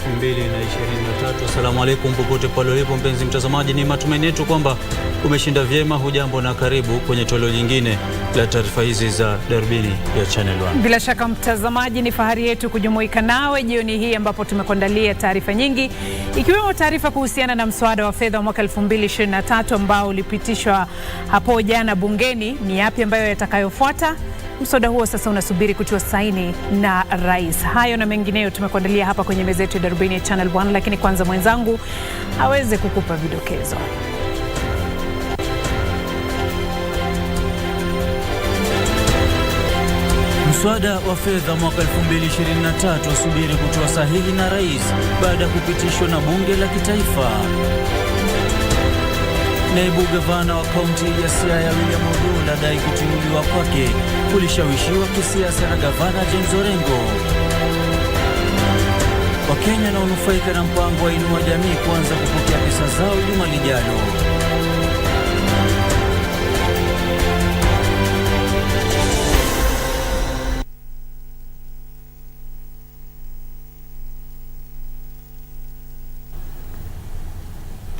2023. Asalamu alaykum popote pale ulipo mpenzi mtazamaji, ni matumaini yetu kwamba umeshinda vyema. Hujambo na karibu kwenye toleo jingine la taarifa hizi za Darubini ya Channel 1. Bila shaka mtazamaji, ni fahari yetu kujumuika nawe jioni hii ambapo tumekuandalia taarifa nyingi, ikiwemo taarifa kuhusiana na mswada wa fedha wa mwaka 2023 ambao ulipitishwa hapo jana bungeni. Ni yapi ambayo yatakayofuata? Mswada huo sasa unasubiri kutiwa saini na rais. Hayo na mengineyo tumekuandalia hapa kwenye meza yetu ya Darubini ya Channel 1, lakini kwanza mwenzangu aweze kukupa vidokezo. Mswada wa fedha mwaka 2023 usubiri kutiwa sahihi na rais baada ya kupitishwa na bunge la kitaifa. Naibu gavana wa kaunti ya Siaya William Odul adai kutimuliwa kwake kulishawishiwa kisiasa na gavana James Orengo. Wakenya na wanufaika na mpango wa Inua Jamii kuanza kupokea pesa zao juma lijalo.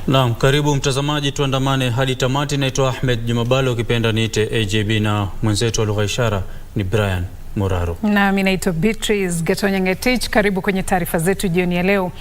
Naam, karibu mtazamaji, tuandamane hadi tamati. Naitwa Ahmed, Juma Bhalo ukipenda niite AJB, na mwenzetu wa lugha ishara ni Brian Muraro. Na mimi naitwa Beatrice Gatonye. Karibu kwenye taarifa zetu jioni ya leo.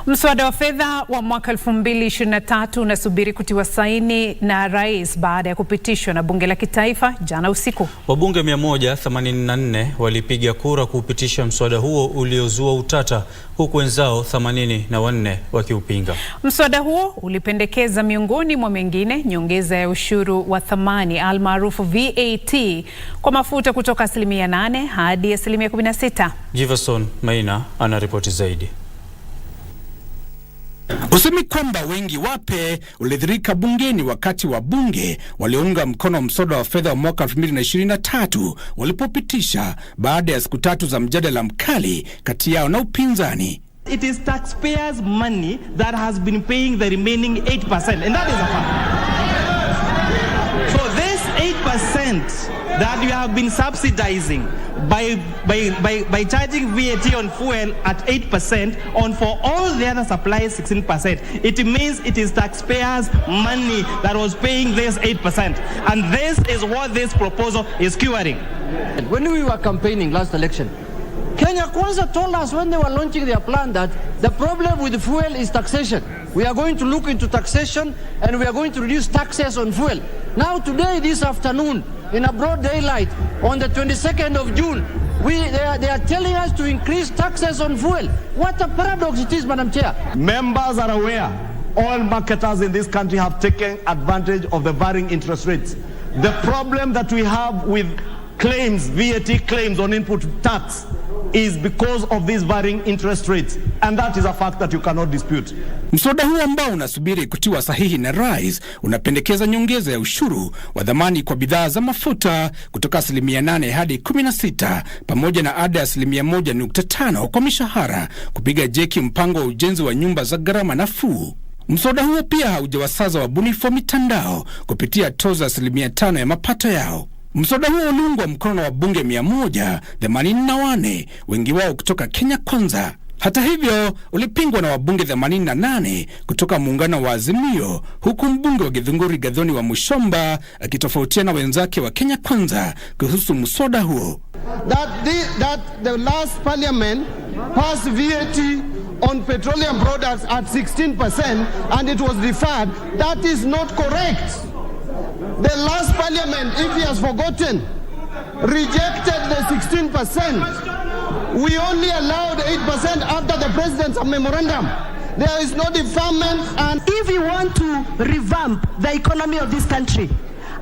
Mswada wa fedha wa mwaka 2023 unasubiri kutiwa saini na rais baada ya kupitishwa na bunge la kitaifa jana usiku. Wabunge 184 walipiga kura kupitisha mswada huo uliozua utata, huku wenzao 84 wakiupinga. Mswada huo ulipendekeza miongoni mwa mengine nyongeza ya ushuru wa thamani almaarufu VAT kwa mafuta kutoka 8% hadi 16%. Jefferson Maina anaripoti zaidi. Usemi kwamba wengi wape ulidhirika bungeni wakati wa bunge waliunga mkono mswada wa fedha wa mwaka 2023 walipopitisha baada ya siku 3 za mjadala mkali kati yao na upinzani. It is taxpayers' money that has been paying the remaining 8%, and that is a fact. So this 8% that you have been subsidizing by charging VAT on fuel at 8% on for all the other supplies 16%. It means it is taxpayers' money that was paying this 8%, and this is what this proposal is curing. When we were campaigning last election, Kenya Kwanza told us when they were launching their plan that the problem with fuel is taxation. We are going to look into taxation and we are going to reduce taxes on fuel. Now today, this afternoon, in a broad daylight, on the 22nd of June, they are telling us to increase taxes on fuel. What a paradox it is, Madam Chair. Members are aware all marketers in this country have taken advantage of the varying interest rates. The problem that we have with claims, VAT claims on input tax, is because of these varying interest rates, and that is a fact that you cannot dispute. Mswada huu ambao unasubiri kutiwa sahihi na rais unapendekeza nyongeza ya ushuru wa dhamani kwa bidhaa za mafuta kutoka 8% hadi 16%, pamoja na ada ya 1.5% kwa mishahara, kupiga jeki mpango wa ujenzi wa nyumba za gharama nafuu. Mswada huo pia haujawasaza wabunifu wa mitandao kupitia tozo ya 5% ya mapato yao. Mswada huo uliungwa mkono na wabunge 184, wengi wao kutoka Kenya Kwanza. Hata hivyo, ulipingwa na wabunge 88 kutoka muungano wa Azimio, huku mbunge wa Githunguri Gatonye wa Mushomba akitofautiana na wenzake wa Kenya Kwanza kuhusu mswada huo. That the last parliament passed VAT on petroleum products at 16% and it was deferred. That is not correct. The last parliament, if he has forgotten, rejected the 16%. We only allowed 8% after the president's memorandum. There is no deferment. And if we want to revamp the economy of this country,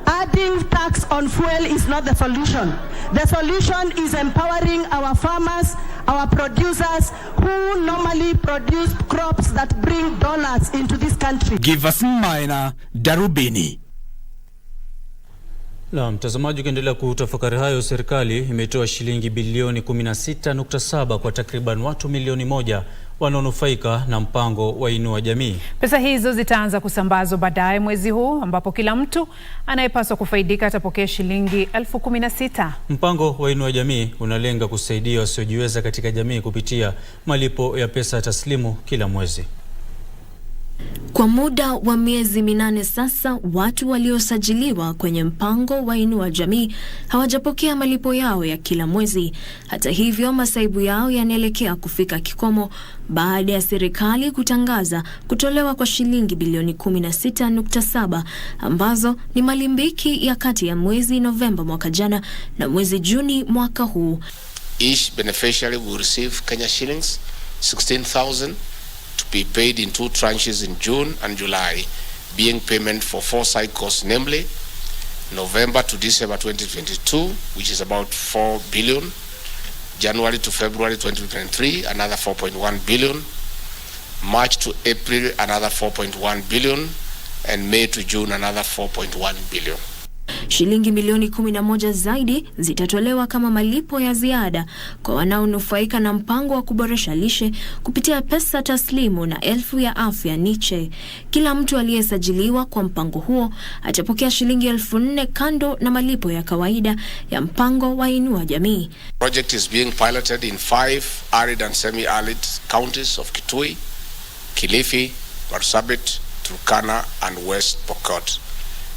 adding tax on fuel is not the solution. The solution is empowering our farmers, our producers who normally produce crops that bring dollars into this country. Give us minor Darubini. Na mtazamaji, ukiendelea kutafakari hayo, serikali imetoa shilingi bilioni 16.7 kwa takriban watu milioni 1 wanaonufaika na mpango wa Inua Jamii. Pesa hizo zitaanza kusambazwa baadaye mwezi huu, ambapo kila mtu anayepaswa kufaidika atapokea shilingi 16,000. Mpango wa Inua Jamii unalenga kusaidia wasiojiweza katika jamii kupitia malipo ya pesa taslimu kila mwezi. Kwa muda wa miezi 8 sasa, watu waliosajiliwa kwenye mpango wa Inua Jamii hawajapokea malipo yao ya kila mwezi. Hata hivyo, masaibu yao yanaelekea kufika kikomo baada ya serikali kutangaza kutolewa kwa shilingi bilioni 16.7 ambazo ni malimbiki ya kati ya mwezi Novemba mwaka jana na mwezi Juni mwaka huu. Each beneficiary will receive Kenya shillings 16,000 to be paid in 2 tranches in June and July, being payment for 4 cycles, namely November to December 2022, which is about 4 billion, January to February 2023, another 4.1 billion, March to April, another 4.1 billion, and May to June, another 4.1 billion. Shilingi milioni 11 zaidi zitatolewa kama malipo ya ziada kwa wanaonufaika na mpango wa kuboresha lishe kupitia pesa taslimu na elfu ya afya niche. Kila mtu aliyesajiliwa kwa mpango huo atapokea shilingi 4,000 kando na malipo ya kawaida ya mpango wa Inua Jamii. Project is being piloted in 5 arid and semi-arid counties of Kitui, Kilifi, Marsabit, Turkana, and West Pokot.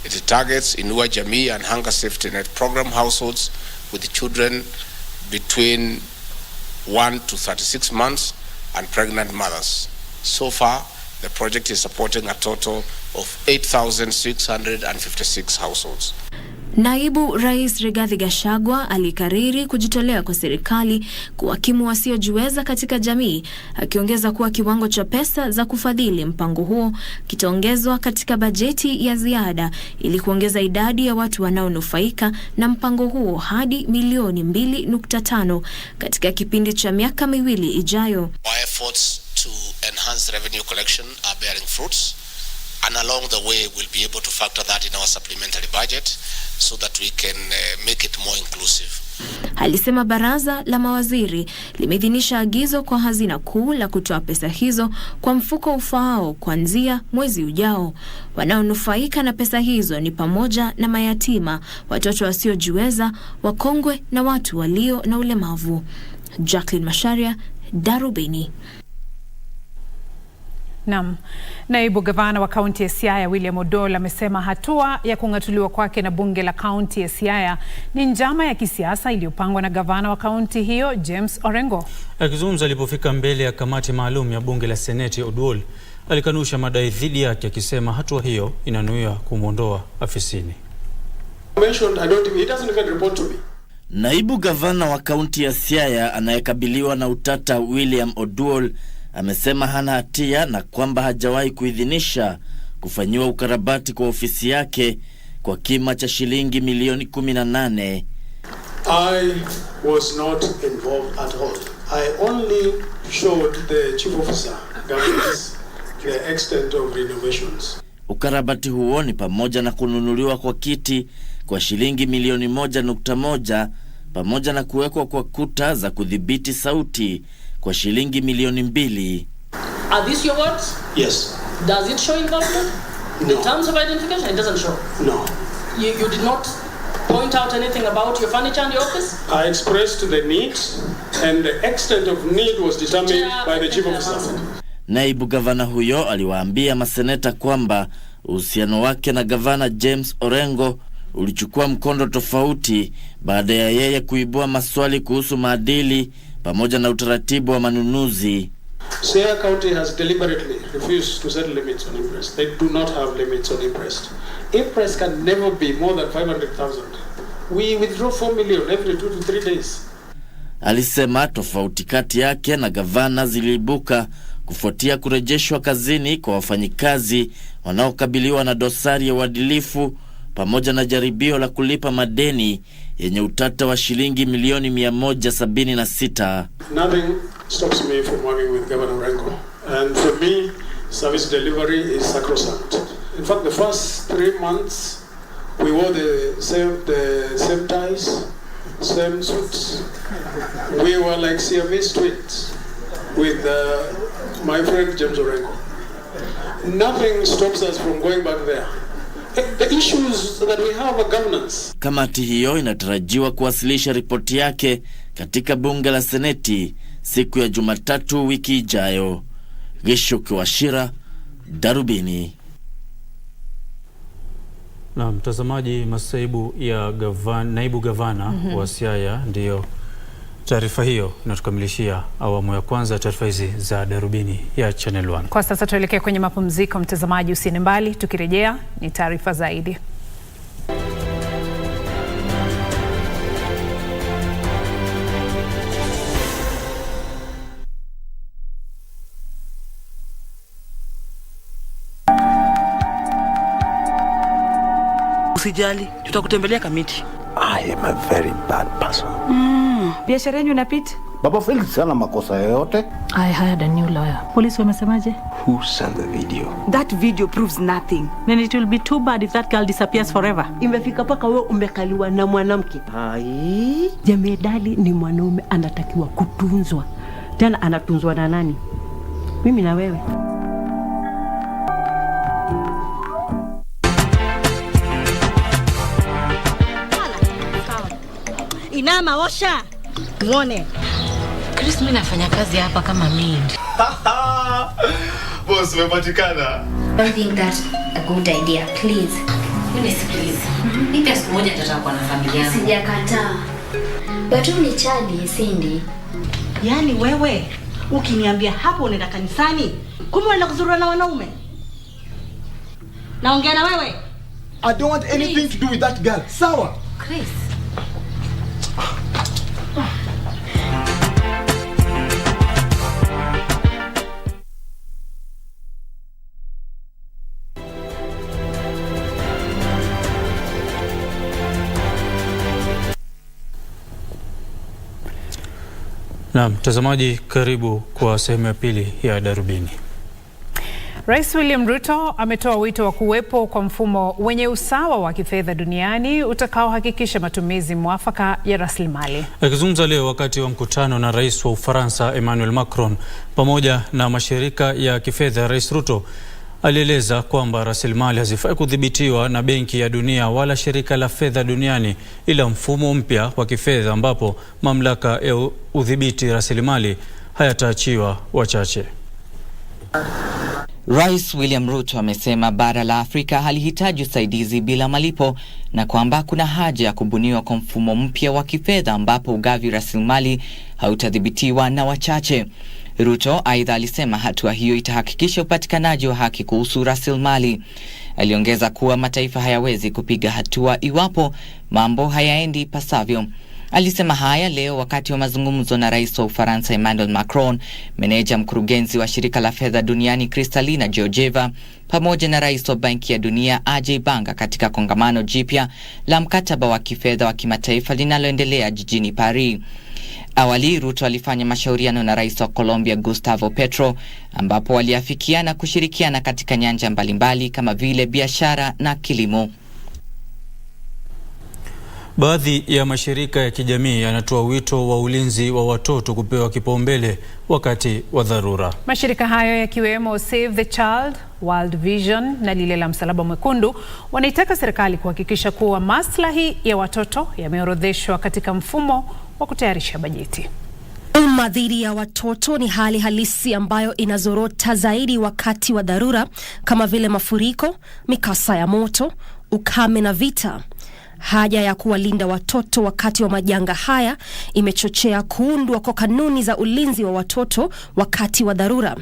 It targets Inua Jamii and Hunger Safety Net program households with children between 1 to 36 months and pregnant mothers. So far, the project is supporting a total of 8,656 households. Naibu Rais Rigathi Gachagua alikariri kujitolea kwa serikali kuwakimu wasiojiweza katika jamii, akiongeza kuwa kiwango cha pesa za kufadhili mpango huo kitaongezwa katika bajeti ya ziada ili kuongeza idadi ya watu wanaonufaika na mpango huo hadi milioni 2.5 katika kipindi cha miaka 2 ijayo. Our efforts to enhance revenue collection are bearing fruits, and along the way we'll be able to factor that in our supplementary budget so that we can make it more inclusive. Alisema baraza la mawaziri limeidhinisha agizo kwa hazina kuu la kutoa pesa hizo kwa mfuko ufaao kuanzia mwezi ujao. Wanaonufaika na pesa hizo ni pamoja na mayatima, watoto wasiojiweza, wakongwe na watu walio na ulemavu. Jacqueline Masharia, Darubini. Naam. Naibu gavana wa kaunti ya Siaya William Odola amesema hatua ya kung'atuliwa kwake na bunge la kaunti ya Siaya ni njama ya kisiasa iliyopangwa na gavana wa kaunti hiyo James Orengo. Akizungumza alipofika mbele ya kamati maalum ya bunge la Seneti, Oduol alikanusha madai dhidi yake akisema hatua hiyo inanuia kumwondoa afisini. Naibu gavana wa kaunti ya Siaya anayekabiliwa na utata William Oduol amesema hana hatia na kwamba hajawahi kuidhinisha kufanyiwa ukarabati kwa ofisi yake kwa kima cha shilingi milioni 18. I was not involved at all. I only showed the chief officer governance the extent of renovations. Ukarabati huo ni pamoja na kununuliwa kwa kiti kwa shilingi milioni 1.1 pamoja na kuwekwa kwa kuta za kudhibiti sauti kwa shilingi milioni 2. Are these your words? Yes. Does it show involvement? No. The terms of identification, it doesn't show. No. You did not point out anything about your furniture and your office? I expressed the need, and the extent of need was determined by the chief officer. Naibu gavana huyo aliwaambia maseneta kwamba uhusiano wake na gavana James Orengo ulichukua mkondo tofauti baada ya yeye kuibua maswali kuhusu maadili pamoja na utaratibu wa manunuzi. Siaya County has deliberately refused to set limits on interest. They do not have limits on interest. Interest can never be more than 500,000. We withdraw 4 million every 2 to 3 days. Alisema tofauti kati yake na gavana ziliibuka kufuatia kurejeshwa kazini kwa wafanyikazi wanaokabiliwa na dosari ya uadilifu pamoja na jaribio la kulipa madeni yenye utata wa shilingi milioni 176. Nothing stops me from working with Governor Orengo. And for me, service delivery is sacrosanct. In fact, the first 3 months, we wore the same ties, same suits. We were like Siamese twins with my friend James Orengo. Nothing stops us from going back there. The issue is that we have a governance. Kamati hiyo inatarajiwa kuwasilisha ripoti yake katika bunge la Seneti siku ya Jumatatu wiki ijayo. Gishuki Washira, Darubini. Na mtazamaji, masaibu ya naibu gavana wa Siaya ndiyo taarifa hiyo inatukamilishia awamu ya kwanza taarifa hizi za Darubini ya Channel 1. Kwa sasa tuelekee kwenye mapumziko, mtazamaji, usiende mbali, tukirejea ni taarifa zaidi. Usijali, tutakutembelea kamiti. I am a very bad person. Biashara yenu inapita? Baba Felix sana makosa yoyote. I hired a new lawyer. Polisi wamesemaje? Who sent the video? That video proves nothing. Then it will be too bad if that girl disappears forever. Imefika paka wewe umekaliwa na mwanamke. Ai, Jemedali ni mwanaume, anatakiwa kutunzwa. Tena anatunzwa na nani? Mimi na wewe. Inama osha. Muone. Chris, mimi nafanya kazi hapa kama maid. Boss, umepatikana. I think that's a good idea, please. Nisikilize. Nipe siku moja nitatakuwa na familia yangu. Sijakataa. Bado ni chali, Cindy. Yaani wewe ukiniambia hapo unaenda kanisani, kumbe unaenda kuzurura na wanaume? Naongea na wewe. I don't want anything to do with that girl. Sawa? Chris. Na mtazamaji, karibu kwa sehemu ya pili ya Darubini. Rais William Ruto ametoa wito wa kuwepo kwa mfumo wenye usawa wa kifedha duniani utakaohakikisha matumizi mwafaka ya rasilimali. Akizungumza leo wakati wa mkutano na Rais wa Ufaransa Emmanuel Macron pamoja na mashirika ya kifedha, Rais Ruto alieleza kwamba rasilimali hazifai kudhibitiwa na Benki ya Dunia wala Shirika la Fedha Duniani, ila mfumo mpya wa kifedha ambapo mamlaka ya udhibiti rasilimali hayataachiwa wachache. Rais William Ruto amesema bara la Afrika halihitaji usaidizi bila malipo na kwamba kuna haja ya kubuniwa kwa mfumo mpya wa kifedha ambapo ugavi rasilimali hautadhibitiwa na wachache. Ruto aidha alisema hatua hiyo itahakikisha upatikanaji wa haki kuhusu rasilimali. Aliongeza kuwa mataifa hayawezi kupiga hatua iwapo mambo hayaendi pasavyo. Alisema haya leo wakati wa mazungumzo na Rais wa Ufaransa Emmanuel Macron, meneja mkurugenzi wa Shirika la Fedha Duniani Kristalina Georgieva, pamoja na Rais wa Benki ya Dunia Ajay Banga katika kongamano jipya la mkataba wa kifedha wa kimataifa linaloendelea jijini Paris. Awali Ruto alifanya mashauriano na Rais wa Colombia Gustavo Petro ambapo waliafikiana kushirikiana katika nyanja mbalimbali kama vile biashara na kilimo. Baadhi ya mashirika ya kijamii yanatoa wito wa ulinzi wa watoto kupewa kipaumbele wakati wa dharura. Mashirika hayo yakiwemo Save the Child, World Vision na lile la Msalaba Mwekundu wanaitaka serikali kuhakikisha kuwa maslahi ya watoto yameorodheshwa katika mfumo wa kutayarisha bajeti. Dhuluma dhidi ya watoto ni hali halisi ambayo inazorota zaidi wakati wa dharura kama vile mafuriko, mikasa ya moto, ukame na vita. Haja ya kuwalinda watoto wakati wa majanga haya imechochea kuundwa kwa kanuni za ulinzi wa watoto wakati wa dharura.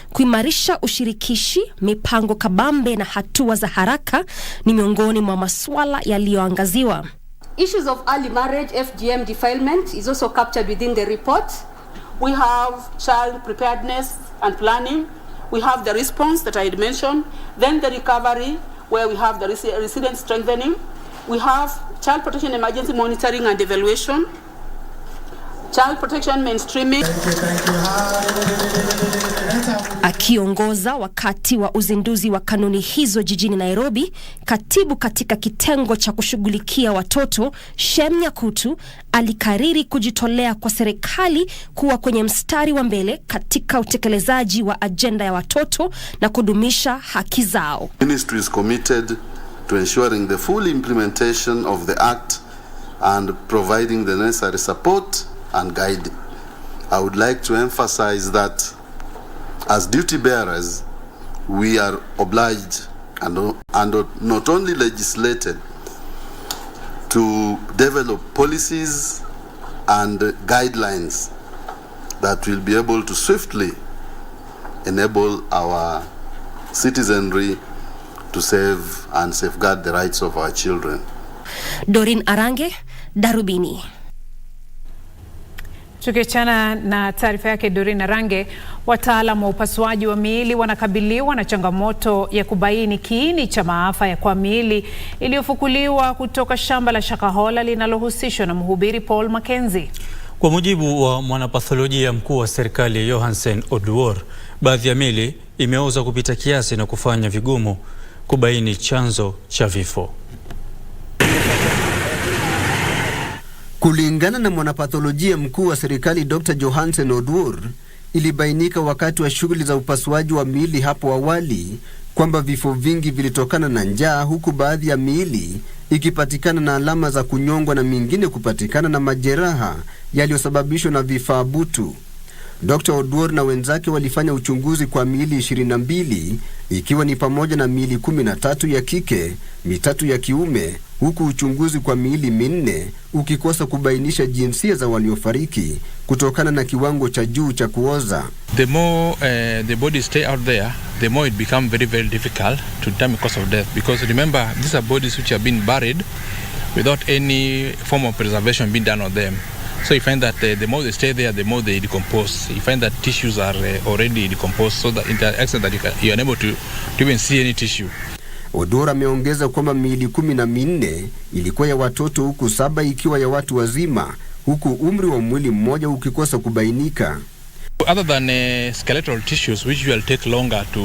Kuimarisha ushirikishi, mipango kabambe na hatua za haraka ni miongoni mwa masuala yaliyoangaziwa. Issues of early marriage, FGM defilement is also captured within the report. We have child preparedness and planning. We have the response that I had mentioned. Then the recovery, where we have the resilient strengthening. We have child protection emergency monitoring and evaluation. child protection mainstreaming. Akiongoza wakati wa uzinduzi wa kanuni hizo jijini Nairobi, katibu katika kitengo cha kushughulikia watoto Shem Nyakutu alikariri kujitolea kwa serikali kuwa kwenye mstari wa mbele katika utekelezaji wa ajenda ya watoto na kudumisha haki zao. Ministry is committed to ensuring the full implementation of the act and providing the necessary support and guiding. I would like to emphasize that as duty bearers, we are obliged and not only legislated to develop policies and guidelines that will be able to swiftly enable our citizenry to save and safeguard the rights of our children. Doreen Arange, Darubini. Tukiachana na taarifa yake Doreen Arange, wataalamu wa upasuaji wa miili wanakabiliwa na changamoto ya kubaini kiini cha maafa ya kwa miili iliyofukuliwa kutoka shamba la Shakahola linalohusishwa na mhubiri Paul Mackenzie. Kwa mujibu wa mwanapatholojia mkuu wa serikali Johansen Oduor, baadhi ya miili imeoza kupita kiasi na kufanya vigumu kubaini chanzo cha vifo. Kulingana na mwanapatholojia mkuu wa serikali Dr. Johansen Oduor, ilibainika wakati wa shughuli za upasuaji wa miili hapo awali kwamba vifo vingi vilitokana na njaa, huku baadhi ya miili ikipatikana na alama za kunyongwa na mingine kupatikana na majeraha yaliyosababishwa na vifaa butu. Dr. Oduor na wenzake walifanya uchunguzi kwa miili 22 ikiwa ni pamoja na miili 13 ya kike, 3 ya kiume, huku uchunguzi kwa miili 4 ukikosa kubainisha jinsia za waliofariki kutokana na kiwango cha juu cha kuoza. The more the bodies stay out there, the more it becomes very, very difficult to determine cause of death, because remember, these are bodies which have been buried without any form of preservation being done on them. So you find that the more they stay there, the more they decompose. You find that tissues are already decomposed, so that in the extent that you are unable to even see any tissue. Oduor ameongeza kwamba miili 14 ilikuwa ya watoto, huku 7 ikiwa ya watu wazima, huku umri wa mwili mmoja ukikosa kubainika. Other than skeletal tissues which will take longer to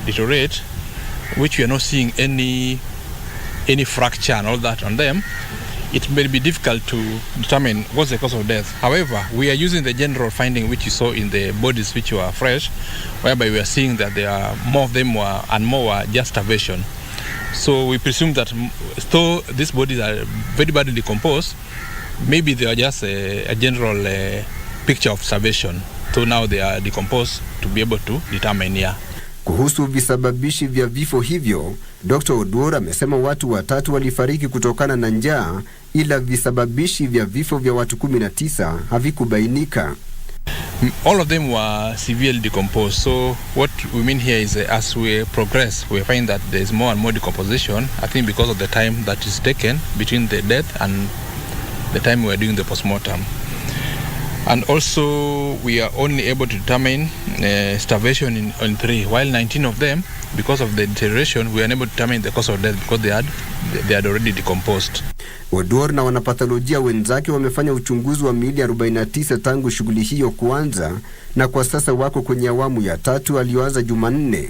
deteriorate, which we are not seeing any fracture and all that on them, it may be difficult to determine what's the cause of death. However, we are using the general finding which you saw in the bodies which were fresh, whereby we are seeing that there are more of them were just starvation. So we presume that though these bodies are very badly decomposed, maybe they are just a general picture of starvation. So now they are decomposed to be able to determine here. Kuhusu visababishi vya vifo hivyo, Dr. Oduor amesema watu 3 walifariki kutokana na njaa, ila visababishi vya vifo vya watu 19 havikubainika. All of them were severely decomposed. So what we mean here is as we progress, we find that there is more and more decomposition, I think because of the time that is taken between the death and the time we are doing the postmortem. And also we are only able to determine starvation in 3, while 19 of them, because of the deterioration, we are unable to determine the cause of death because they had already decomposed. Oduor na wanapatholojia wenzake wamefanya uchunguzi wa miili 49 tangu shughuli hiyo kuanza, na kwa sasa wako kwenye awamu ya 3 aliyoanza Jumanne.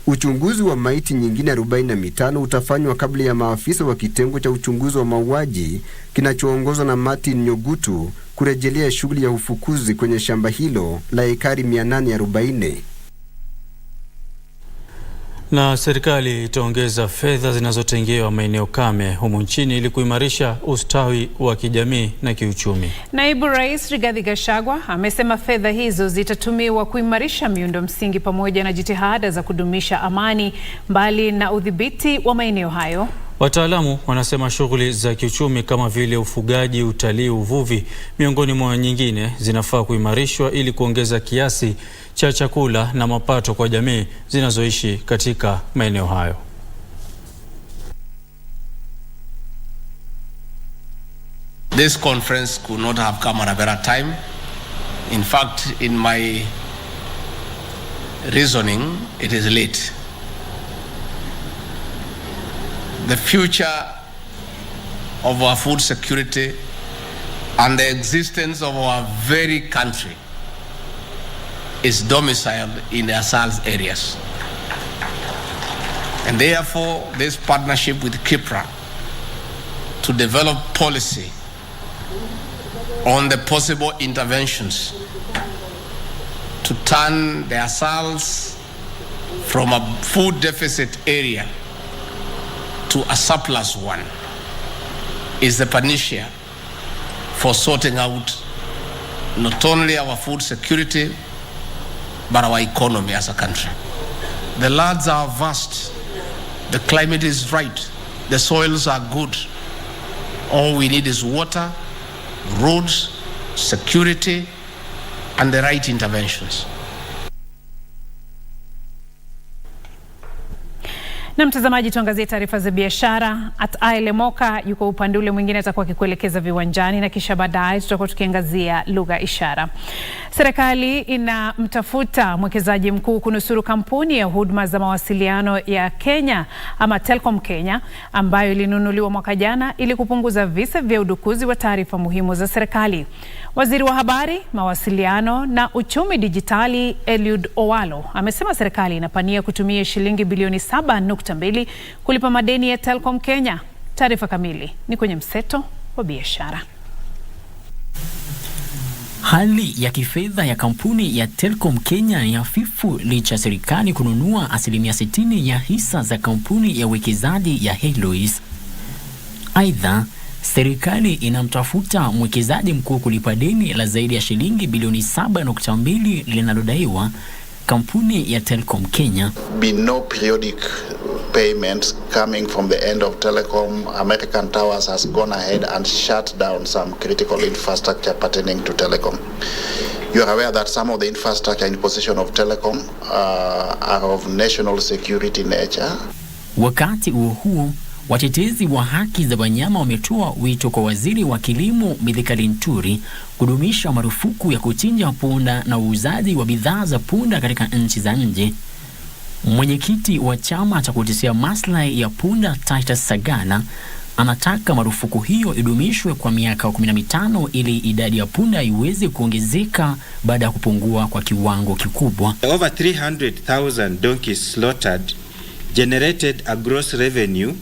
Uchunguzi wa maiti nyingine 45 utafanywa kabla ya maafisa wa kitengo cha uchunguzi wa mauaji kinachoongozwa na Martin Nyogutu kurejelea shughuli ya ufukuzi kwenye shamba hilo la ekari 840. Na serikali itaongeza fedha zinazotengewa maeneo kame humu nchini ili kuimarisha ustawi wa kijamii na kiuchumi. Naibu Rais Rigathi Gachagua amesema fedha hizo zitatumiwa kuimarisha miundo msingi pamoja na jitihada za kudumisha amani mbali na udhibiti wa maeneo hayo. Wataalamu wanasema shughuli za kiuchumi kama vile ufugaji, utalii, uvuvi miongoni mwa nyingine zinafaa kuimarishwa ili kuongeza kiasi cha chakula na mapato kwa jamii zinazoishi katika maeneo hayo. This conference could not have come at a better time. In fact, in my reasoning, it is late. The future of our food security and the existence of our very country is domiciled in the ASAL's areas. And therefore, this partnership with Kipra to develop policy on the possible interventions to turn the ASALs from a food deficit area to a surplus one is the panacea for sorting out not only our food security, but our economy as a country. The lands are vast, the climate is right, the soils are good. All we need is water, roads, security, and the right interventions. Na mtazamaji, tuangazie taarifa za biashara. Lemoka yuko upande ule mwingine, atakuwa akikuelekeza viwanjani, na kisha baadaye tutakuwa tukiangazia lugha ishara. Serikali inamtafuta mwekezaji mkuu kunusuru kampuni ya huduma za mawasiliano ya Kenya ama Telkom Kenya, ambayo ilinunuliwa mwaka jana ili kupunguza visa vya udukuzi wa taarifa muhimu za serikali. Waziri wa habari, mawasiliano na uchumi dijitali Eliud Owalo amesema serikali inapania kutumia shilingi bilioni 7.2 kulipa madeni ya Telkom Kenya. Taarifa kamili ni kwenye mseto wa biashara. Hali ya kifedha ya kampuni ya Telkom Kenya ni hafifu licha serikali kununua 60% ya hisa za kampuni ya uwekezaji ya Halois. Aidha, serikali inamtafuta mwekezaji mkuu kulipa deni la zaidi ya shilingi bilioni 7.2 linalodaiwa kampuni ya Telkom Kenya. Be no periodic payments coming from the end of Telecom. American Towers has gone ahead and shut down some critical infrastructure pertaining to Telecom. You are aware that some of the infrastructure in possession of Telecom are of national security nature. Wakati huo watetezi wa haki za wanyama wametoa wito kwa waziri wa kilimo Mithika Linturi kudumisha marufuku ya kuchinja punda na uuzaji wa bidhaa za punda katika nchi za nje. Mwenyekiti wa chama cha kutetea maslahi ya punda Titus Sagana anataka marufuku hiyo idumishwe kwa miaka 15 ili idadi ya punda iweze kuongezeka baada ya kupungua kwa kiwango kikubwa. Over 300,000 donkeys slaughtered generated a gross revenue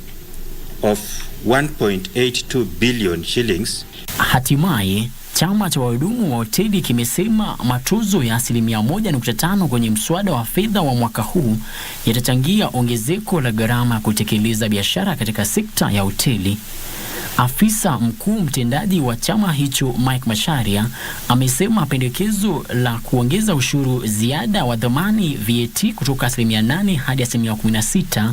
of 1.82 billion shillings. Hatimaye, chama cha wahudumu wa hoteli kimesema matuzo ya 1.5% kwenye mswada wa fedha wa mwaka huu yatachangia ongezeko la gharama kutekeleza biashara katika sekta ya hoteli. Afisa mkuu mtendaji wa chama hicho Mike Masharia amesema pendekezo la kuongeza ushuru ziada wa dhamani VAT kutoka 8% hadi 16%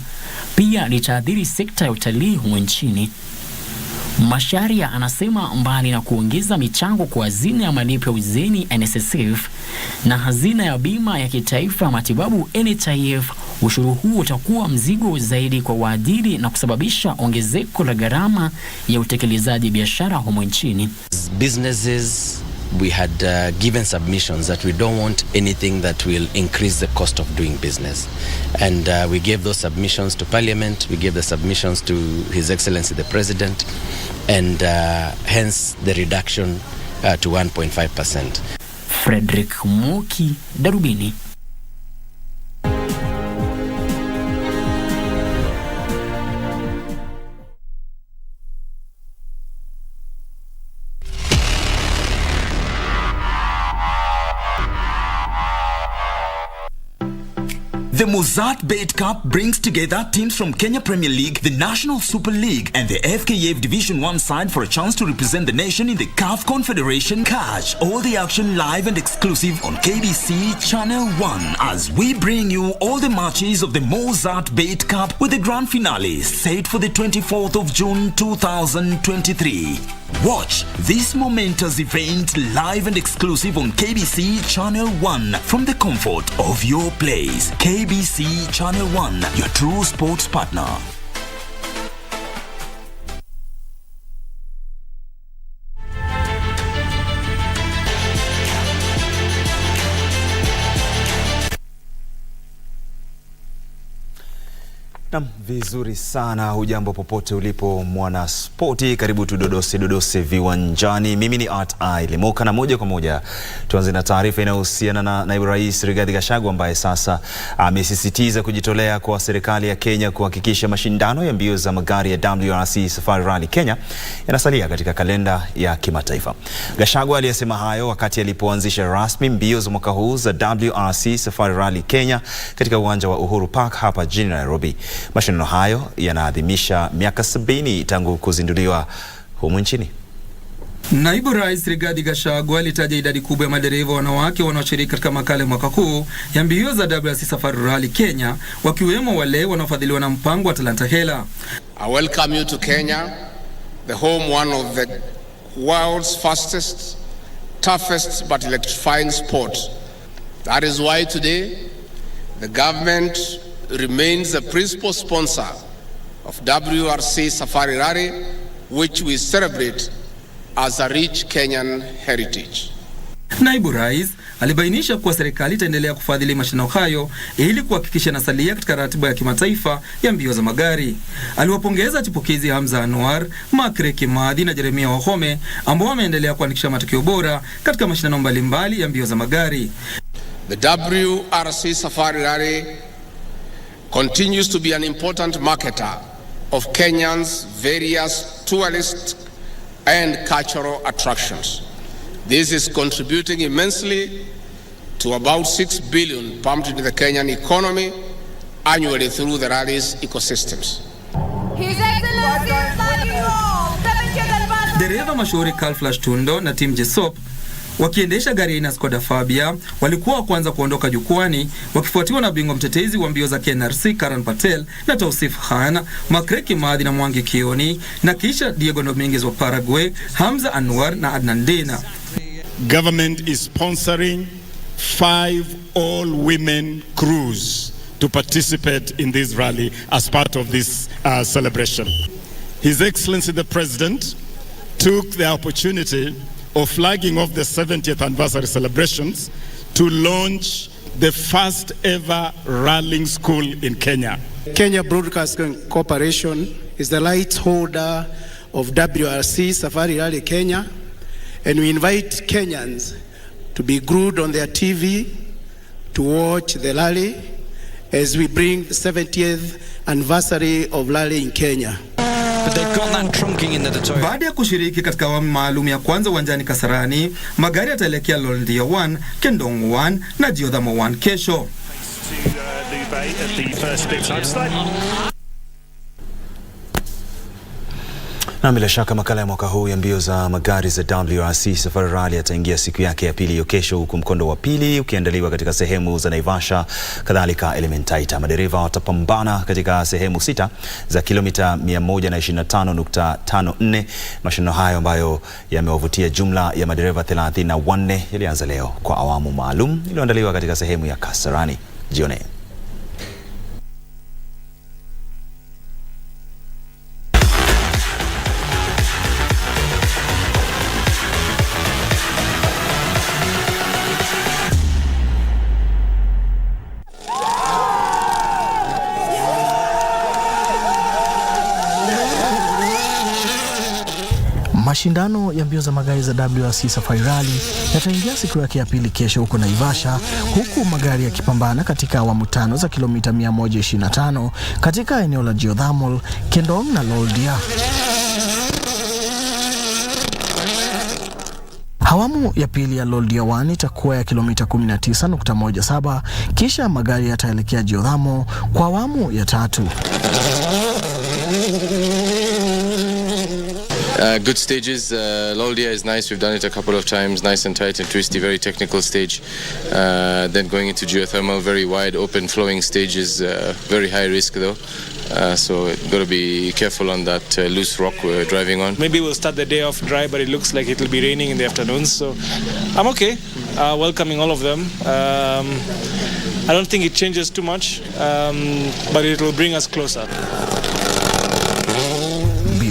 pia litaathiri sekta ya utalii humu nchini. Masharia anasema mbali na kuongeza michango kwa hazina ya malipo ya uzeni NSSF na hazina ya bima ya kitaifa ya matibabu NHIF, ushuru huu utakuwa mzigo zaidi kwa waajiri na kusababisha ongezeko la gharama ya utekelezaji biashara humu nchini. Businesses, we had given submissions that we don't want anything that will increase the cost of doing business. And we gave those submissions to Parliament, we gave the submissions to His Excellency the President, and hence the reduction to 1.5%. Frederick Moki, Darubini. The Mozart Bet Cup brings together teams from Kenya Premier League, the National Super League, and the FKF Division 1 side for a chance to represent the nation in the CAF Confederation. Catch all the action live and exclusive on KBC Channel 1 as we bring you all the matches of the Mozart Bet Cup with the grand finale set for the 24th of June 2023. Watch this momentous event live and exclusive on KBC Channel 1 from the comfort of your place. KBC Channel 1, your true sports partner. Naam, vizuri sana. Hujambo popote ulipo mwana spoti, karibu tudodose viwanjani. Mimi ni Art I Limoka na moja kwa moja tuanze na taarifa inayohusiana na naibu rais Rigathi Gachagua ambaye sasa amesisitiza kujitolea kwa serikali ya Kenya kuhakikisha mashindano ya mbio za magari ya WRC Safari Rally Kenya yanasalia katika kalenda ya kimataifa. Gachagua aliyesema hayo wakati alipoanzisha rasmi mbio za mwaka huu za WRC Safari Rally Kenya katika uwanja wa Uhuru Park hapa jijini Nairobi. Mashindano hayo yanaadhimisha miaka 70 tangu kuzinduliwa humu nchini. Naibu Rais Rigathi Gachagua alitaja idadi kubwa ya madereva wanawake wanaoshiriki katika makala mwaka huu ya mbio za WRC Safari Rally Kenya, wakiwemo wale wanaofadhiliwa na mpango wa Talanta Hela. I welcome you to Kenya, the home one of the world's fastest, toughest but electrifying sport. That is why today the government remains the principal sponsor of WRC Safari Rally, which we celebrate as a rich Kenyan heritage. Naibu Rais alibainisha kuwa serikali itaendelea kufadhili mashindano hayo ili kuhakikisha nasalia katika ratiba ya kimataifa ya mbio za magari. Aliwapongeza chipukizi Hamza Anwar, Makre Kimathi na Jeremia Wahome ambao wameendelea kuandikisha matokeo bora katika mashindano mbalimbali ya mbio za magari. The WRC Safari Rally continues to be an important marketer of Kenyans' various tourist and cultural attractions. This is contributing immensely to about 6 billion pumped into the Kenyan economy annually through the rally's ecosystems. His Excellency Dereva mashuhuri Carl Flash Tundo na Tim Jesop wakiendesha gari aina Skoda Fabia walikuwa wa kwanza kuondoka jukwani, wakifuatiwa na bingwa mtetezi wa mbio za KNRC Karan Patel na Tausif Khan, Makre Kimathi na Mwangi Kioni, na kisha Diego Dominguez wa Paraguay, Hamza Anwar na Adnan Dena. Government is sponsoring 5 all-women crews to participate in this rally as part of this celebration. His Excellency the President took the opportunity of flagging off the 70th anniversary celebrations to launch the first ever rallying school in Kenya. Kenya Broadcasting Corporation is the rights holder of WRC Safari Rally Kenya, and we invite Kenyans to be glued on their TV to watch the rally as we bring the 70th anniversary of rally in Kenya. Baada ya kushiriki katika awamu maalum ya kwanza uwanjani Kasarani, magari yataelekea Loldia 1, Kendong 1 na Jiodhamo 1 kesho. Na bila shaka makala ya mwaka huu ya mbio za magari za WRC Safari Rally yataingia siku yake ya pili hiyo kesho, huku mkondo wa pili ukiandaliwa katika sehemu za Naivasha, kadhalika Elementaita. Madereva watapambana katika sehemu 6 za kilomita 125.54. Mashindano hayo ambayo yamewavutia jumla ya madereva 34 yalianza leo kwa awamu maalum iliyoandaliwa katika sehemu ya Kasarani. Jione. Mashindano ya mbio za magari za WRC Safari Rally yataingia siku yake ya pili kesho huko Naivasha, huku magari yakipambana katika awamu 5 za kilomita 125 katika eneo la Jiodhamo, Kendong na Loldia. Awamu ya pili ya Loldia 1 itakuwa ya kilomita 19.17, kisha magari yataelekea Jiodhamo kwa awamu ya 3. Good stages. Loldia is nice. We've done it a couple of times. Nice and tight and twisty, very technical stage. Then going into geothermal, very wide, open, flowing stages. Very high risk though. So got to be careful on that loose rock we're driving on. Maybe we'll start the day off dry, but it looks like it'll be raining in the afternoons. So I'm okay. Welcoming all of them. I don't think it changes too much, but it will bring us closer.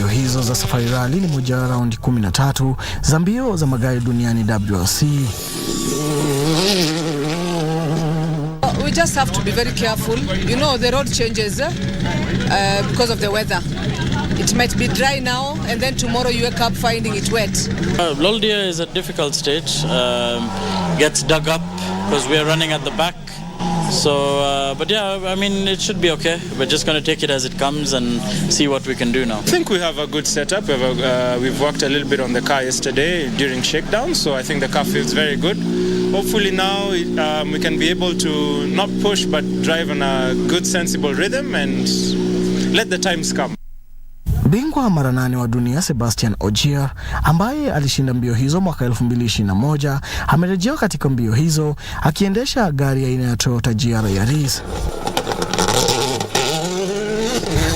Hizo za Safari Rally ni moja ya raundi 13 za mbio za magari duniani WRC. we just have to be very careful. You know, the road changes because of the weather. It might be dry now, and then tomorrow you wake up finding it wet. Loldia is a difficult stage. Gets dug up because we are running at the back. So, but yeah, I mean, it should be okay. We're just going to take it as it comes and see what we can do now. I think we have a good setup. We've worked a little bit on the car yesterday during shakedown, so I think the car feels very good. Hopefully now we can be able to not push but drive on a good, sensible rhythm and let the times come. Bingwa mara 8 wa dunia Sebastian Ogier ambaye alishinda mbio hizo mwaka 2021 amerejea katika mbio hizo akiendesha gari aina ya Toyota GR Yaris.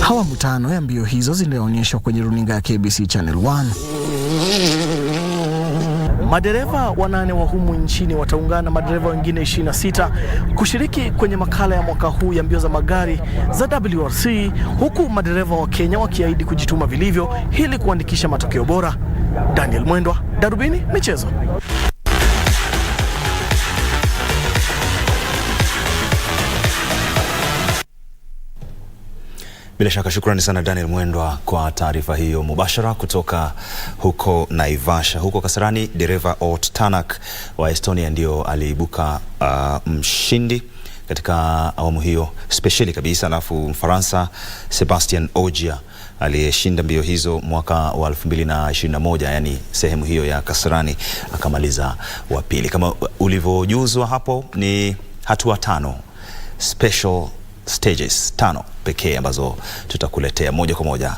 Awamu 5 ya mbio hizo zilionyeshwa kwenye runinga ya KBC Channel 1. Madereva 8 wa humu nchini wataungana na madereva wengine 26 kushiriki kwenye makala ya mwaka huu ya mbio za magari za WRC, huku madereva wa Kenya wakiahidi kujituma vilivyo ili kuandikisha matokeo bora. Daniel Mwendwa, Darubini Michezo. Bila shaka shukrani sana Daniel Mwendwa kwa taarifa hiyo mubashara kutoka huko Naivasha. Huko Kasarani, dereva Ot Tanak wa Estonia ndio aliibuka mshindi katika awamu hiyo speciali kabisa, alafu Mfaransa Sebastian Ogier aliyeshinda mbio hizo mwaka wa 2021, yani sehemu hiyo ya Kasarani, akamaliza wa pili. Kama ulivyojuzwa hapo, ni hatua 5 special stages 5 pekee ambazo tutakuletea moja kwa moja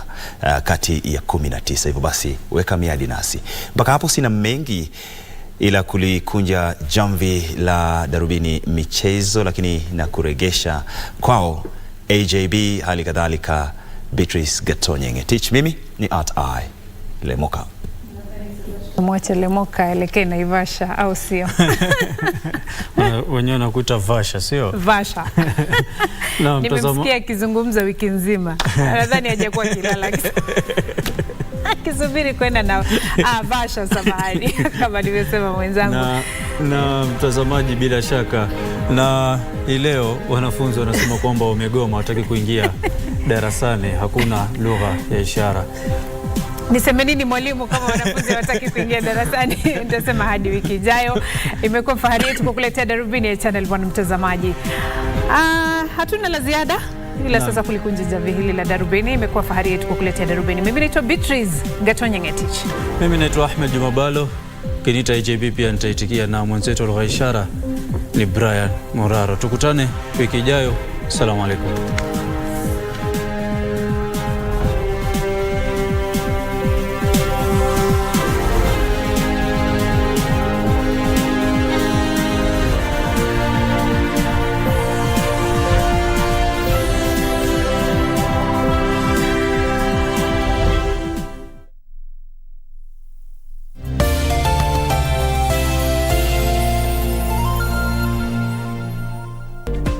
kati ya 19. Hivyo basi weka miadi nasi. Mpaka hapo sina mengi ila kulikunja jamvi la Darubini Michezo, lakini na kuregesha kwao AJB, hali kadhalika Beatrice Gatonye. Mimi ni Lemoka. Mwache Lemoka elekee Naivasha au sio? Wenyewe nakuita Vasha, sio? Vasha. Nimemsikia akizungumza wiki nzima. Nadhani hajakuwa kilala akisubiri kwenda na Vasha samahani kama nimesema mwenzangu. Na mtazamaji, bila shaka na leo wanafunzi wanasema kwamba wamegoma, wataki kuingia darasani, hakuna lugha ya ishara. Niseme nini mwalimu kama wanafunzi hawataki kuingia darasani? Nitasema hadi wiki ijayo. Imekuwa fahari yetu kukuletea Darubini ya Channel 1 mtazamaji. Hatuna la ziada ila sasa kulikunja jamvi hili la Darubini. Imekuwa fahari yetu kukuletea Darubini. Mimi naitwa Beatrice Gatonye. Mimi naitwa Ahmed Juma Bhalo. Kinita AJB pia nitaitikia, na mwenzetu wa lugha ya ishara ni Brian Moraro. Tukutane wiki ijayo. Asalamu alaykum.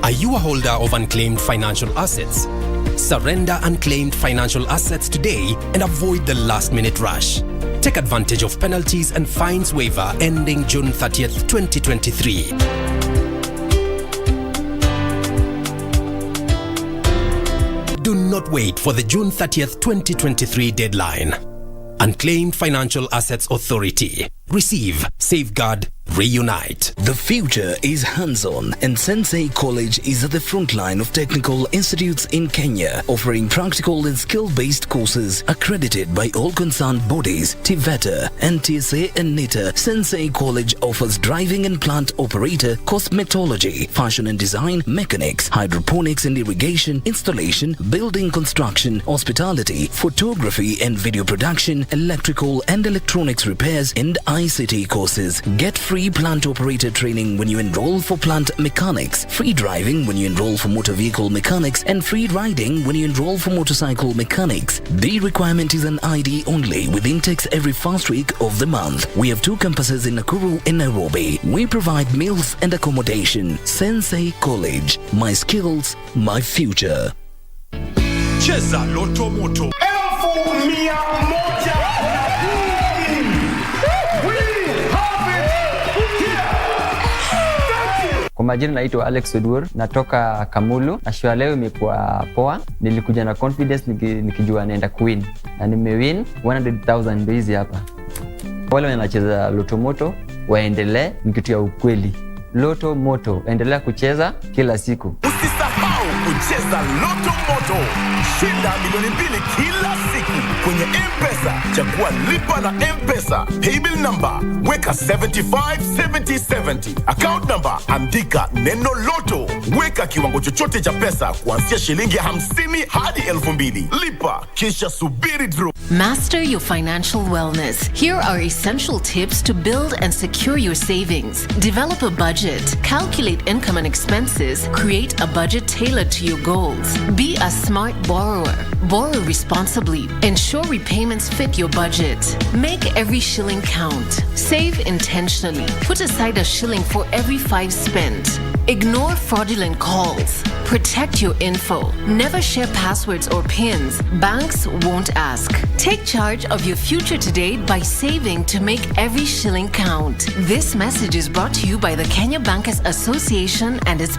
Are you a holder of unclaimed financial assets? Surrender unclaimed financial assets today and avoid the last-minute rush. Take advantage of penalties and fines waiver ending June 30th, 2023. Do not wait for the June 30th, 2023 deadline. Unclaimed Financial Assets Authority. Receive, safeguard, reunite. The future is hands-on, and Sensei College is at the front line of technical institutes in Kenya, offering practical and skill-based courses accredited by all concerned bodies, TVETA, NTSA and NITA. Sensei College offers driving and plant operator, cosmetology, fashion and design, mechanics, hydroponics and irrigation, installation, building construction, hospitality, photography and video production, electrical and electronics repairs, and ICT courses. Get free plant operator training when you enroll for plant mechanics, free driving when you enroll for motor vehicle mechanics, and free riding when you enroll for motorcycle mechanics. The requirement is an ID only, with intakes every first week of the month. We have 2 campuses in Nakuru and Nairobi. We provide meals and accommodation. Sensei College. My skills, my future. Cheza Loto Moto. Kwa majina naitwa Alex Odur, natoka Kamulu. Ashwa leo imekuwa poa. Nilikuja na confidence nikijua naenda kuwin. Na nimewin 100,000 ndio hizi hapa. Wale wanacheza Loto Moto waendelee, ni kitu ya ukweli. Loto Moto, endelea kucheza kila siku. Usisahau kucheza Loto Moto. Shinda milioni 2 kila siku kwenye M-Pesa. Chagua lipa na M-Pesa. Paybill number weka 757070. Account number andika neno Loto. Weka kiwango chochote cha pesa kuanzia shilingi 50 hadi 2,000. Lipa kisha subiri draw. Master your financial wellness. Here are essential tips to build and secure your savings. Develop a budget. Calculate income and expenses. Create a budget tailored to your goals. Be a smart borrower. Borrow responsibly. Ensure repayments fit your budget. Make every shilling count. Save intentionally. Put aside a shilling for every 5 spent. Ignore fraudulent calls. Protect your info. Never share passwords or PINs. Banks won't ask. Take charge of your future today by saving to make every shilling count. This message is brought to you by the Kenya Bankers Association and its